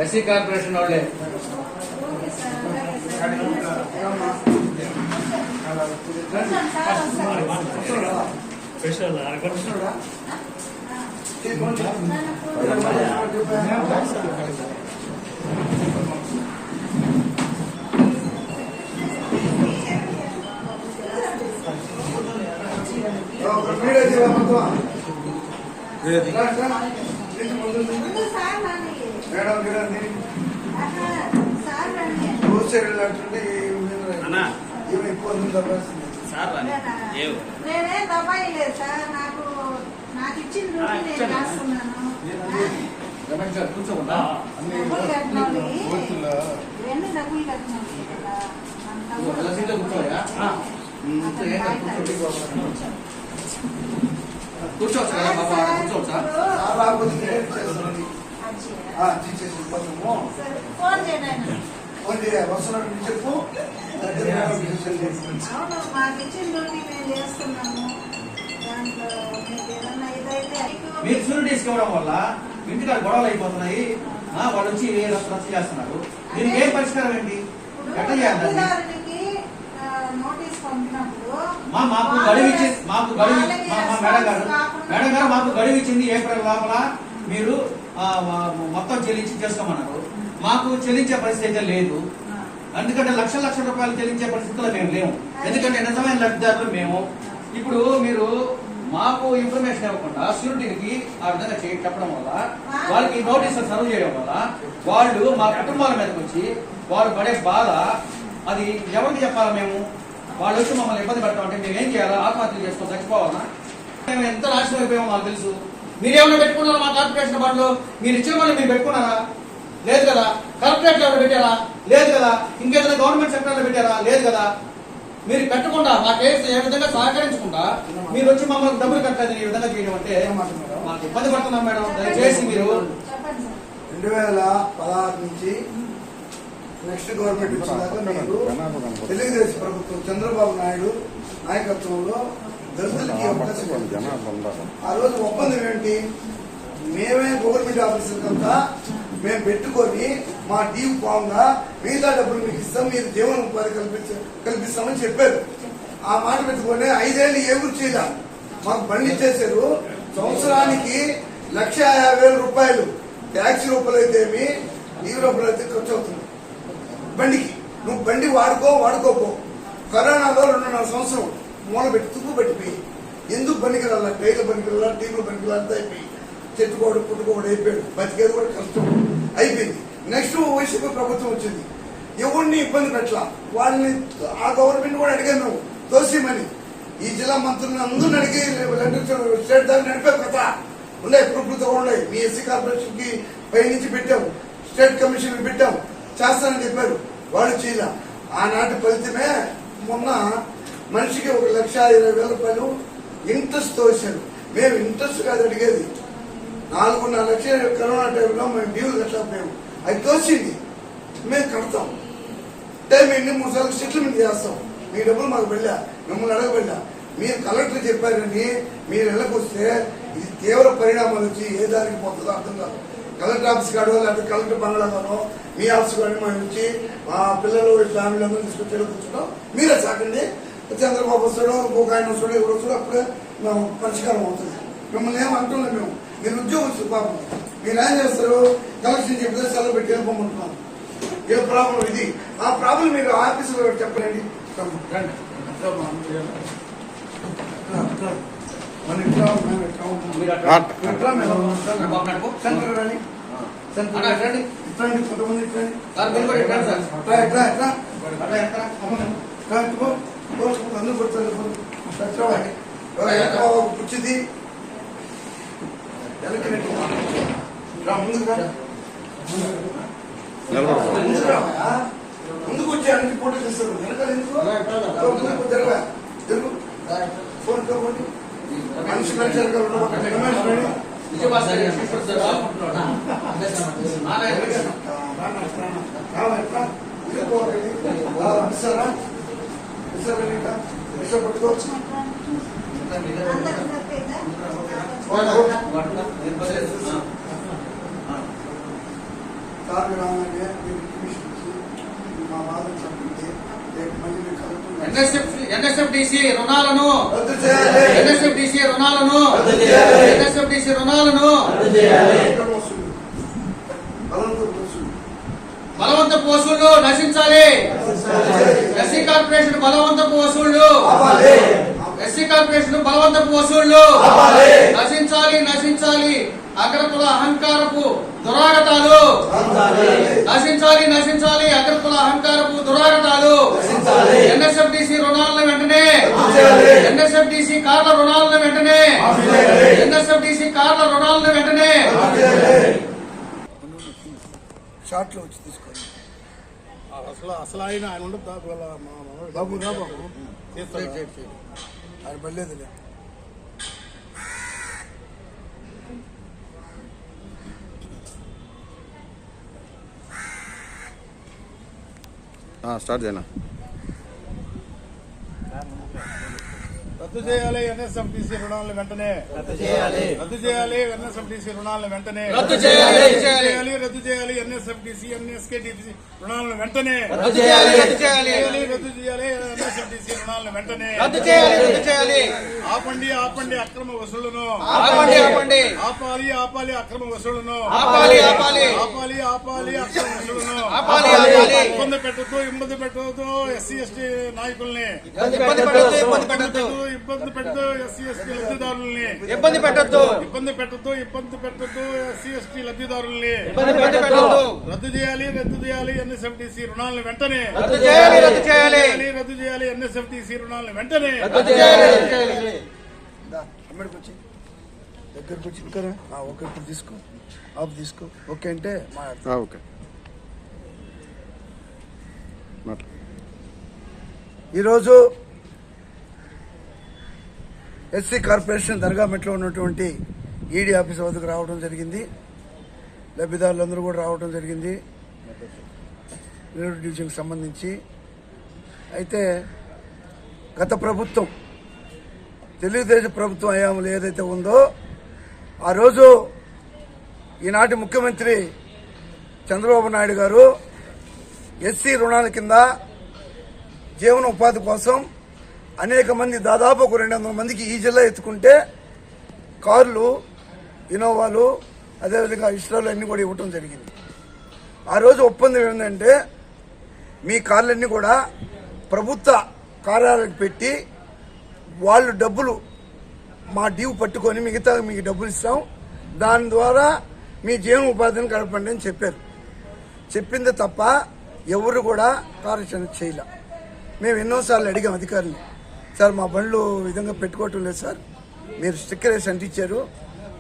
SC corporation వాళ్ళే నేనే దబాయి లేదు సార్, నాకు ఇచ్చిన డ్యూటీ నేను రాస్తున్నాను. డబ్బులు కట్టినాలి, ఇవన్నీ డబ్బులు కట్టినాలి కదా. కూర్చోవచ్చు కదా బాబా, కూర్చోవచ్చా? ఫోన్ చేయండి. చెప్పు. అవును, మాకు ఇచ్చిన డ్యూటీ మేము చేస్తున్నాము. దాంట్లో మీకు ఏదన్నా ఇదైతే మీరు షూరిటీ ఇసుకోవడం వల్ల ఇంటికాడ గొడవలు అయిపోతున్నాయి. వాళ్ళు వచ్చి రచ్చ చేస్తున్నారు. దీనికి ఏం పరిష్కారం ఏంటి? ఎట్లా చేయాలి? నోటీస్ పంపినప్పుడు మాకు గడువు ఇచ్చింది, మేడం గారు మాకు గడువు ఇచ్చింది ఏప్రిల్ లోపల మీరు మొత్తం చెల్లించి చేసుకోమన్నారు. మాకు చెల్లించే పరిస్థితి లేదు. ఎందుకంటే లక్షల రూపాయలు చెల్లించే పరిస్థితుల్లో మేము లేము. ఎందుకంటే నిజమైన లబ్ధిదారులు మేము. ఇప్పుడు మీరు మాకు ఇన్ఫర్మేషన్ ఇవ్వకుండా షూరిటీకి ఆ విధంగా చెప్పడం వల్ల, వాళ్ళకి నోటీసులు సర్వ్ చేయడం వల్ల వాళ్ళు మా కుటుంబాల మీదకి వచ్చి వాళ్ళు పడే బాధ అది ఎవరికి చెప్పాలా? మేము వాళ్ళు వచ్చి మమ్మల్ని ఇబ్బంది పెట్టామంటే మేము ఏం చేయాలా? ఆత్మహత్యలు చేసుకొని చచ్చిపోవాలా? మేము ఎంత నాశనం అయిపోయామో మాకు తెలుసు. మీరేమన్నా పెట్టుకున్నారా? మా కార్పొరేషన్ వాళ్ళు మీరు ఇచ్చిన వాళ్ళు మీరు పెట్టుకున్నారా? లేదు కదా. కలెక్టరేట్ ఎవరు పెట్టారా? లేదు కదా. ఇంకేదైనా గవర్నమెంట్ సెక్టర్లో పెట్టారా? లేదు కదా. మీరు పెట్టకుండా మా కేసు ఏ విధంగా సహకరించకుండా మీరు వచ్చి మమ్మల్ని డబ్బులు కట్టలేదు ఈ విధంగా చేయడం అంటే మాకు ఇబ్బంది పడుతున్నాం మేడం. దయచేసి మీరు 2016 నుంచి నెక్స్ట్ గవర్నమెంట్ వచ్చినాక మీరు తెలుగుదేశం ప్రభుత్వం చంద్రబాబు నాయుడు నాయకత్వంలో దళితులకి అవకాశం. ఆ రోజు ఒప్పందం ఏంటి? మేమే గవర్నమెంట్ ఆఫీసర్కంతా మేము పెట్టుకొని మా డ్యూ పాంగా మిగతా డబ్బులు మీకు ఇస్తాం, మీరు జీవన ఉపాధి కల్పిస్తామని చెప్పారు. ఆ మాట పెట్టుకొని 5 ఏళ్ళు ఏ ఊరు చేయాల మాకు బండి చేశారు. సంవత్సరానికి 1,50,000 రూపాయలు ట్యాక్సీ రూపాయలు అయితేమి ఈ రూపాయలు అయితే ఖర్చు అవుతుంది బండికి. నువ్వు బండి వాడుకోపో. కరోనాలో 2.5 సంవత్సరం మూల పెట్టి తుప్పు పెట్టిపోయి ఎందుకు పనికిరాల? టైర్లు పనికిరాల, టీంలు పనికిరాల, అంతా అయిపోయి చెట్టుకోవడం పుట్టుకోవడం అయిపోయాడు. బతికేది కూడా కష్టం అయిపోయింది. నెక్స్ట్ వైసీపీ ప్రభుత్వం వచ్చింది. ఎవరిని ఇబ్బంది పెట్టలా. వాళ్ళని ఆ గవర్నమెంట్ కూడా అడిగాను మేము తోసిమని. ఈ జిల్లా మంత్రులను అందరూ అడిగి స్టేట్ దాకా నడిపే కథ ఉన్నాయి. ప్రభుత్వం ఉన్నాయి. మీ ఎస్సీ కార్పొరేషన్ కి పైనుంచి పెట్టాము, స్టేట్ కమిషన్ పెట్టాము, చేస్తానని చెప్పారు. వాళ్ళు చేయాల. ఆనాటి ఫలితమే మొన్న మనిషికి 1,20,000 రూపాయలు ఇంట్రెస్ట్ తోసారు. మేము ఇంట్రెస్ట్ కాదు అడిగేది. 4.5 లక్షలు కరోనా టైంలో మేము డ్యూలు కట్టలేకపోయాము. అది తోసింది. మేము కడతాం. టైం ఎన్ని 3 సార్లు సెటిల్మెంట్ చేస్తాం. మీ డబ్బులు మాకు వెళ్ళా, మిమ్మల్ని అడగబెళ్ళా. మీరు కలెక్టర్ చెప్పారని మీరు వెళ్ళకొస్తే ఇది తీవ్ర పరిణామాలు వచ్చి ఏ దానికి పోతుందో అర్థం కాదు. కలెక్టర్ ఆఫీస్ కాడో లేకపోతే కలెక్టర్ బంగ్లాగానో మీ ఆఫీస్ కానీ మేము వచ్చి మా పిల్లలు ఫ్యామిలీ అందరూ తీసుకొచ్చి కూర్చుంటాం. మీరే సాకండి. చంద్రబాబు వస్తాడో ఇంకొక ఆయన వస్తాడో ఎవరు వస్తాడో అప్పుడే మేము పరిష్కారం అవుతుంది. మిమ్మల్ని ఏం అంటున్నాం మేము. మీరు ఉద్యోగస్తులు పాపం. మీరు ఏం చేస్తారు? కలెక్షన్ చెప్పితే సెలవు పెట్టి వెళ్ళిపోమంటున్నాం. ఏ ప్రాబ్లం ఇది? ఆ ప్రాబ్లం మీరు ఆఫీసులో చెప్పండి. అందరూ కొడతారు. కూర్చుంది ముందుకు వచ్చి అన్ని ఫోటో చేస్తారు. వెనకాల ఎందుకు తెలుగు ఫోన్ కాబట్టి మనిషి పట్టుకోవచ్చు. సార్ రాగానే మీరు ఇన్ఫర్మేషన్ ఇచ్చి మా బాధను చెప్పండి. రేపు మళ్ళీ మీరు కలుపుతున్నారు. ఎన్ఎస్ఎఫ్డిసి రుణాలను రద్దు చేయాలి. ఎన్ఎస్ఎఫ్డిసి రుణాలను రద్దు చేయాలి. ఎన్ఎస్ఎఫ్డిసి రుణాలను రద్దు చేయాలి. అక్రమ వసూలు, బలవంతపు వసూలు, బలవంతపు వసూళ్లు నశించాలి. ఎస్సీ కార్పొరేషన్ బలవంతపు వసూళ్లు ఆపాలి. ఎస్సీ కార్పొరేషన్ బలవంతపు వసూళ్లు ఆపాలి. నశించాలి. నశించాలి. అగ్రకుల అహంకారపు దురాగతాలు నశించాలి. నశించాలి. అగ్రకుల అహంకారపు దురాగతాలు. ఎన్ఎస్ఎఫ్డిసి రుణాలను వెంటనే, ఎన్ఎస్ఎఫ్డిసి కార్ల రుణాలను వెంటనే, ఎన్ఎస్ఎఫ్డిసి కార్ల రుణాలను వెంటనే. షార్ట్ లో వచ్చి తీసుకోండి. అసలు ఆయన ఉండదు బాబు రా బాబు, చేస్తాడు. ఆయన పడలేదులే. స్టార్ట్ చేయనా. రద్దు చేయాలి ఎన్ఎస్ఎఫ్డిసి రుణాలను వెంటనే. రద్దు చేయాలి ఎన్ఎస్ఎఫ్డిసి రుణాలను వెంటనే. రద్దు చేయాలి. రద్దు చేయాలి ఎన్ఎస్ఎఫ్డిసి ఎన్ఎస్కేడిసి రుణాలను వెంటనే. రద్దు చేయాలి. రద్దు చేయాలి. రద్దు చేయాలి ఎన్ఎస్ఎఫ్డిసి రుణాలను వెంటనే. రద్దు చేయాలి. రద్దు చేయాలి. ఆపండి ఆపండి అక్రమ వసూళ్లను. ఆపండి. ఆపండి. ఆపాలి ఆపాలి అక్రమ వసూళ్లను. ఆపాలి. ఆపాలి. ఆపాలి ఆపాలి అక్రమ వసూళ్లను. ఆపాలి. ఆపాలి. ఇబ్బంది పెట్టద్దు ఎస్సీ ఎస్టీ నాయకుల్ని. ఇబ్బంది పెట్టద్దు. ఇబ్బంది పెట్టద్దు. ఇబ్బంది పెట్టద్దు ఎస్సీ ఎస్టీ లబ్ధిదారుల్ని. ఇబ్బంది పెట్టద్దు. ఇబ్బంది పెట్టద్దు ఎస్సీ ఎస్టీ లబ్ధిదారుల్ని. ఇబ్బంది పెట్టద్దు. రద్దు చేయాలి ఎన్ఎస్ఎఫ్డిసి రుణాలను వెంటనే. రద్దు చేయాలి. రద్దు చేయాలి. రద్దు చేయాలి ఎన్ఎస్ఎఫ్డిసి రుణాలను వెంటనే. రద్దు చేయాలి. రద్దు చేయాలి. అమ్మడికి వచ్చి దగ్గరకు వచ్చి ఇంకా ఓకే, ఇప్పుడు తీసుకో, ఆఫ్ తీసుకో. ఓకే అంటే మాట్లాడతా. ఓకే. ఈరోజు ఎస్సీ కార్పొరేషన్ దర్గా మెట్లో ఉన్నటువంటి ఈడీ ఆఫీస్ వద్దకు రావడం జరిగింది. లబ్ధిదారులందరూ కూడా రావడం జరిగింది నెల్లూరు డివిజన్కి సంబంధించి. అయితే గత ప్రభుత్వం, తెలుగుదేశం ప్రభుత్వం హయాంలో ఏదైతే ఉందో ఆ రోజు ఈనాటి ముఖ్యమంత్రి చంద్రబాబు నాయుడు గారు ఎస్సీ రుణాల కింద జీవన ఉపాధి కోసం అనేక మంది, దాదాపు ఒక 200 మందికి ఈ జిల్లా ఎత్తుకుంటే కార్లు, ఇన్నోవాలు, అదేవిధంగా ఇష్టాలు అన్నీ కూడా ఇవ్వటం జరిగింది. ఆ రోజు ఒప్పందం ఏంటంటే మీ కార్లన్నీ కూడా ప్రభుత్వ కార్యాలయాలకు పెట్టి వాళ్ళు డబ్బులు మా డ్యూ పట్టుకొని మిగతా మీకు డబ్బులు ఇస్తాం, దాని ద్వారా మీ జీవన ఉపాధిని గడపండి అని చెప్పారు. చెప్పింది తప్ప ఎవరు కూడా కార్యాచరణ చేయలే. మేము ఎన్నోసార్లు అడిగాం అధికారులు, సార్ మా బండ్లు విధంగా పెట్టుకోవటం లేదు సార్, మీరు స్టిక్కర్ వేసి అంటించారు,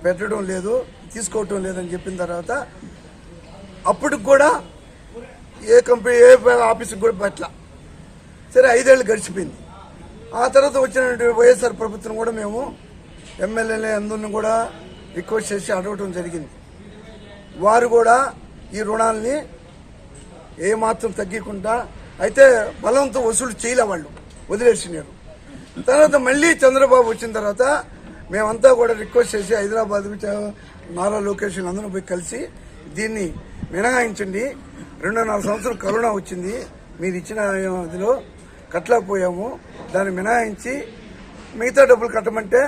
పెట్టడం లేదు, తీసుకోవటం లేదని చెప్పిన తర్వాత అప్పటికి కూడా ఏ కంపెనీ ఏ ఆఫీస్కి కూడా పట్ల. సరే 5 ఏళ్ళు గడిచిపోయింది. ఆ తర్వాత వచ్చినటువంటి వైఎస్ఆర్ ప్రభుత్వం కూడా మేము ఎమ్మెల్యేలు అందరిని కూడా రిక్వెస్ట్ చేసి అడగటం జరిగింది. వారు కూడా ఈ రుణాలని ఏమాత్రం తగ్గకుండా, అయితే బలంతో వసూలు చేయలే, వాళ్ళు వదిలేసినారు. తర్వాత మళ్ళీ చంద్రబాబు వచ్చిన తర్వాత మేమంతా కూడా రిక్వెస్ట్ చేసి హైదరాబాద్ నారా లోకేష్ అందరూ పోయి కలిసి దీన్ని మినహాయించండి, 2.5 సంవత్సరం కరోనా వచ్చింది, మీరు ఇచ్చిన ఇదిలో కట్టలేకపోయాము, దాన్ని మినహాయించి మిగతా డబ్బులు కట్టమంటే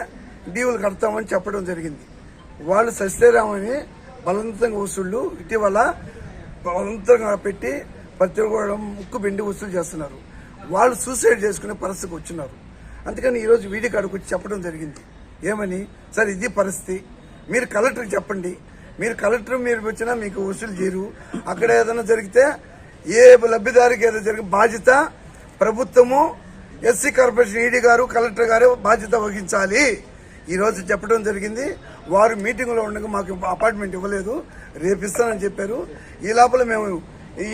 డ్యూలు కడతామని చెప్పడం జరిగింది. వాళ్ళు సస్యరామని బలవంతంగా వసూళ్లు ఇటీవల బలవంతంగా పెట్టి ప్రతి ఒక్కరు ముక్కు పిండి వసూలు చేస్తున్నారు. వాళ్ళు సూసైడ్ చేసుకునే పరిస్థితికి వచ్చినారు. అందుకని ఈరోజు వీడి కాడికి వచ్చి చెప్పడం జరిగింది. ఏమని, సార్ ఇది పరిస్థితి, మీరు కలెక్టర్కి చెప్పండి, మీరు కలెక్టర్ మీరు వచ్చినా మీకు వసూలు చేయరు, అక్కడ ఏదైనా జరిగితే ఏ లబ్ధిదారికి ఏదైనా జరిగే బాధ్యత ప్రభుత్వము, ఎస్సీ కార్పొరేషన్ ఈడీ గారు, కలెక్టర్ గారు బాధ్యత వహించాలి ఈరోజు చెప్పడం జరిగింది. వారు మీటింగ్లో ఉండగా మాకు అపార్ట్మెంట్ ఇవ్వలేదు, రేపు ఇస్తానని చెప్పారు. ఈ లోపల మేము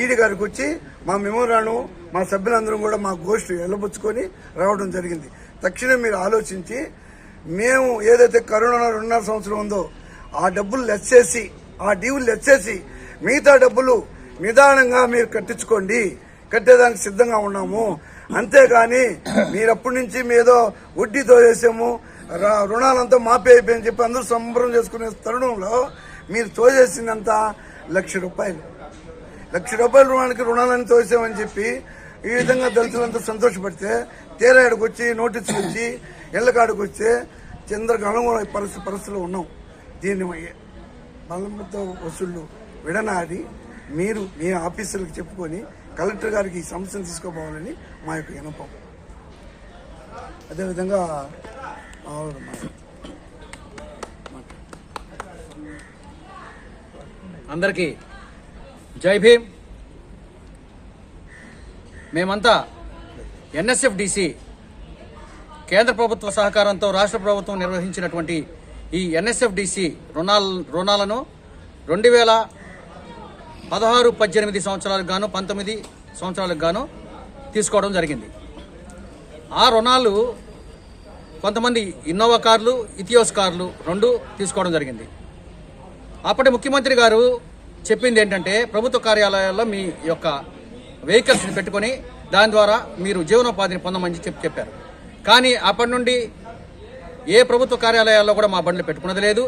ఈడీ గారికి వచ్చి మా మెమోరాను మా సభ్యులందరం కూడా మా గోష్ఠి వెళ్ళబుచ్చుకొని రావడం జరిగింది. తక్షణం మీరు ఆలోచించి మేము ఏదైతే కరోనా 2.5 సంవత్సరం ఉందో ఆ డబ్బులు లెస్ చేసి, ఆ డ్యూలు లెస్ చేసి మిగతా డబ్బులు నిదానంగా మీరు కట్టించుకోండి, కట్టేదానికి సిద్ధంగా ఉన్నాము. అంతేగాని మీరు అప్పటి నుంచి మీదో వడ్డీతో వేసాము, రుణాలంతా మాపే అయిపోయని చెప్పి అందరూ సంబరం చేసుకునే తరుణంలో మీరు తోచేసిందంతా 1,00,000 రూపాయలు. ₹1,00,000 రుణానికి రుణాలని తోసామని చెప్పి ఈ విధంగా దళితులంతా సంతోషపడితే తీరా ఆడికి వచ్చి నోటీసులు వచ్చి ఇళ్ల కాడికి వస్తే చంద్రకాలం పరిస్థితుల్లో ఉన్నాం. దీన్ని బలముతో వసూళ్లు విడనాడి మీరు మీ ఆఫీసులకు చెప్పుకొని కలెక్టర్ గారికి ఈ సమస్యను తీసుకోపోవాలని మా యొక్క వినపం. అదేవిధంగా అందరికీ జై భీమ్. మేమంతా ఎన్ఎస్ఎఫ్డిసి కేంద్ర ప్రభుత్వ సహకారంతో రాష్ట్ర ప్రభుత్వం నిర్వహించినటువంటి ఈ ఎన్ఎస్ఎఫ్డిసి రుణాలను 2016-18 సంవత్సరాలకు గాను 19 సంవత్సరాలకు గాను తీసుకోవడం జరిగింది. ఆ రుణాలు కొంతమంది ఇన్నోవా కార్లు, ఇథియోస్ కార్లు 2 తీసుకోవడం జరిగింది. అప్పటి ముఖ్యమంత్రి గారు చెప్పింది ఏంటంటే ప్రభుత్వ కార్యాలయాల్లో మీ యొక్క వెహికల్స్ని పెట్టుకొని దాని ద్వారా మీరు జీవనోపాధిని పొందమని చెప్పారు. కానీ అప్పటి నుండి ఏ ప్రభుత్వ కార్యాలయాల్లో కూడా మా బండ్లు పెట్టుకున్నది లేదు.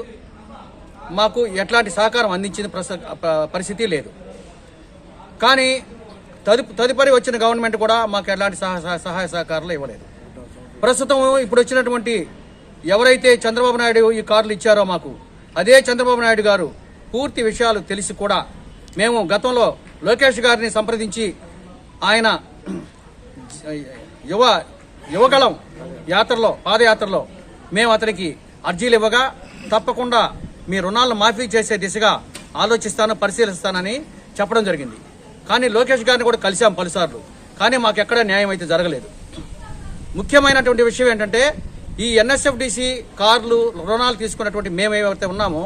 మాకు ఎట్లాంటి సహకారం అందించిన పరిస్థితి లేదు. కానీ తదుపరి వచ్చిన గవర్నమెంట్ కూడా మాకు ఎలాంటి సహాయ సహకారాలు ఇవ్వలేదు. ప్రస్తుతం ఇప్పుడు వచ్చినటువంటి ఎవరైతే చంద్రబాబు నాయుడు ఈ కార్లు ఇచ్చారో మాకు, అదే చంద్రబాబు నాయుడు గారు పూర్తి విషయాలు తెలిసి కూడా మేము గతంలో లోకేష్ గారిని సంప్రదించి ఆయన యువగళం పాదయాత్రలో మేము అతనికి అర్జీలు ఇవ్వగా తప్పకుండా మీ రుణాలను మాఫీ చేసే దిశగా పరిశీలిస్తానని చెప్పడం జరిగింది. కానీ లోకేష్ గారిని కూడా కలిసాం పలుసార్లు, కానీ మాకు ఎక్కడ న్యాయం అయితే జరగలేదు. ముఖ్యమైనటువంటి విషయం ఏంటంటే ఈ ఎన్ఎస్ఎఫ్డిసి కార్లు రుణాలు తీసుకున్నటువంటి మేము ఏవైతే ఉన్నామో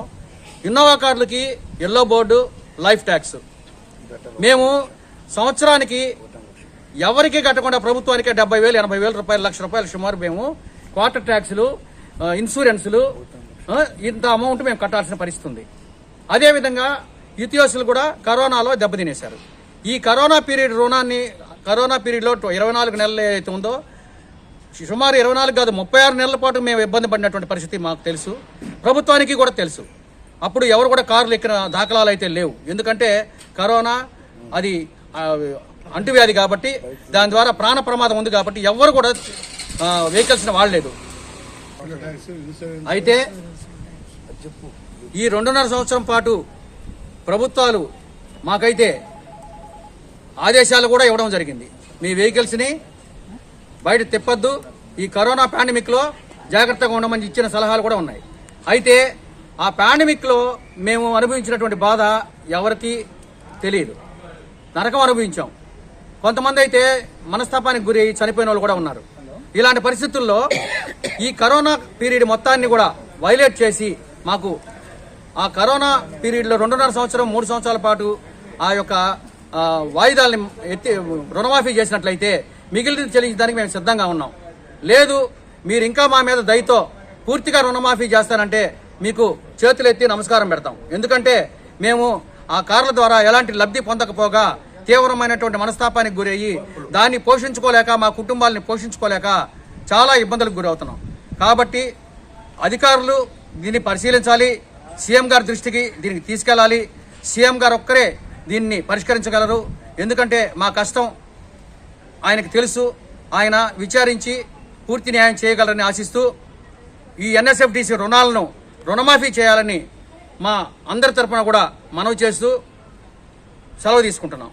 ఇన్నోవా కార్లకి ఎల్లో బోర్డు, లైఫ్ ట్యాక్స్ మేము సంవత్సరానికి ఎవరికి కట్టకుండా ప్రభుత్వానికి 70,000, 80,000 రూపాయలు, ₹1,00,000 సుమారు మేము క్వార్టర్ ట్యాక్స్లు, ఇన్సూరెన్సులు ఇంత అమౌంట్ మేము కట్టాల్సిన పరిస్థితి ఉంది. అదేవిధంగా ఇథియోసులు కూడా కరోనాలో దెబ్బతినేశారు. ఈ కరోనా పీరియడ్లో 24 నెలలు ఏదైతే ఉందో సుమారు 24 కాదు 36 నెలల పాటు మేము ఇబ్బంది పడినటువంటి పరిస్థితి మాకు తెలుసు, ప్రభుత్వానికి కూడా తెలుసు. అప్పుడు ఎవరు కూడా కార్లు ఎక్కిన దాఖలాలు అయితే లేవు. ఎందుకంటే కరోనా అది అంటువ్యాధి కాబట్టి దాని ద్వారా ప్రాణ ప్రమాదం ఉంది కాబట్టి ఎవరు కూడా వెహికల్స్ని వాడలేదు. అయితే ఈ 2.5 సంవత్సరం పాటు ప్రభుత్వాలు మాకైతే ఆదేశాలు కూడా ఇవ్వడం జరిగింది. మీ వెహికల్స్ని బయట తిప్పొద్దు, ఈ కరోనా పాండమిక్లో జాగ్రత్తగా ఉండమని ఇచ్చిన సలహాలు కూడా ఉన్నాయి. అయితే ఆ పాండమిక్లో మేము అనుభవించినటువంటి బాధ ఎవరికి తెలియదు, నరకం అనుభవించాం. కొంతమంది అయితే మనస్తాపానికి గురి చనిపోయిన వాళ్ళు కూడా ఉన్నారు. ఇలాంటి పరిస్థితుల్లో ఈ కరోనా పీరియడ్ మొత్తాన్ని కూడా వైలేట్ చేసి మాకు ఆ కరోనా పీరియడ్లో 2.5 సంవత్సరం 3 సంవత్సరాల పాటు ఆ యొక్క వాయిదాలని రుణమాఫీ చేసినట్లయితే మిగిలిన చెల్లించడానికి మేము సిద్ధంగా ఉన్నాం. లేదు మీరు ఇంకా మా మీద దయతో పూర్తిగా రుణమాఫీ చేస్తానంటే మీకు చేతులెత్తి నమస్కారం పెడతాం. ఎందుకంటే మేము ఆ కార్ల ద్వారా ఎలాంటి లబ్ధి పొందకపోగా తీవ్రమైనటువంటి మనస్తాపానికి గురయ్యి దాన్ని పోషించుకోలేక మా కుటుంబాలని పోషించుకోలేక చాలా ఇబ్బందులకు గురవుతున్నాం. కాబట్టి అధికారులు దీన్ని పరిశీలించాలి, సీఎం గారి దృష్టికి దీనికి తీసుకెళ్లాలి. సీఎం గారు ఒక్కరే దీన్ని పరిష్కరించగలరు. ఎందుకంటే మా కష్టం ఆయనకు తెలుసు, ఆయన విచారించి పూర్తి న్యాయం చేయగలరని ఆశిస్తూ ఈ ఎన్ఎస్ఎఫ్డిసి రుణాలను రుణమాఫీ చేయాలని మా అందరి తరఫున కూడా మనవి చేస్తూ సెలవు తీసుకుంటున్నాం.